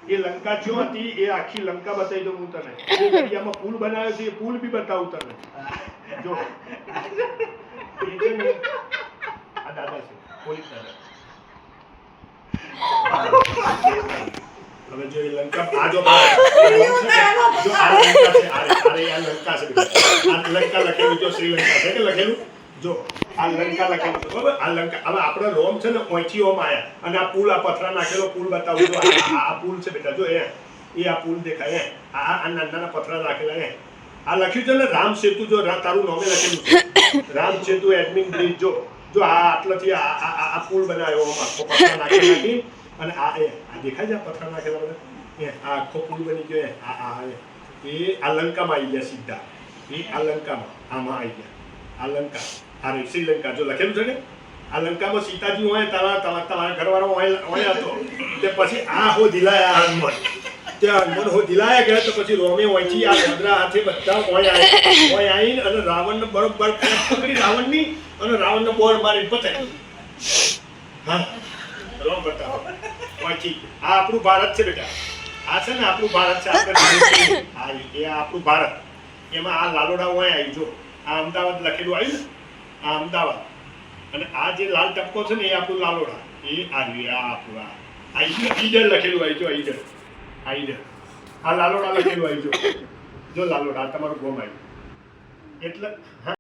એ લંકા જો હતી એ આખી લંકા બતાવી દઉં હું તને. એ દરિયામાં પુલ બનાવ્યો છે એ પુલ બી બતાવું તને. જો એ છે ને આ દાદા છે પોલીસ દાદા. હવે જો એ લંકા આ જો આ લંકા છે આ લંકા છે આ લંકા લખેલું જો શ્રીલંકા છે કે લખેલું જો આ લંકા લખેલું છે બરાબર. આ લંકા હવે આપણો રોમ છે ને ઓછી ઓમ આયા અને આ પુલ આ પથરા નાખેલો પુલ બતાવું જો આ પુલ છે બેટા જો એ આ પુલ દેખાય આ નાના નાના પથરા નાખેલા આ લખ્યું છે ને રામ સેતુ જો તારું નામે લખેલું છે રામ સેતુ એડમિન બ્રિજ જો આ આટલાથી આ પુલ બનાવ્યો આખો પથરા નાખી અને આ દેખાય છે પથરા નાખેલા બધા આ આખો પુલ બની ગયો એ આ લંકામાં આવી ગયા સીધા એ આ લંકામાં આમાં આવી ગયા આ લંકા આ શ્રીલંકા જો લખેલું છે ને આ લંકામાં સીતાજી હોય તમારા ઘરવાળો હોય હતો તે પછી આ હો દિલાયા હનુમાન ત્યાં હનુમાન હો દિલાયા ગયા તો પછી રોમે હોયથી આ ભદ્રા હાથે બધા હોય આવીને અને રાવણને બરોબર પકડી રાવણની અને રાવણને બોર મારીને પતાવી હા રોમ બતાવો હોયથી આ આપણું ભારત છે બેટા આ છે ને આપણું ભારત છે આપણે આ એ આપણું ભારત એમાં આ લાલોડા હોય આવી જો આ અમદાવાદ લખેલું આવ્યું ને આ અમદાવાદ અને આ જે લાલ ટપકો છે ને એ આપણું લાલોડા એ આવ્યું આ આપણું આ ઈડર લખેલું આવી જો ઈડર આ લાલોડા લખેલું આવી જો લાલોડા તમારું ગોમ આવ્યું એટલે હા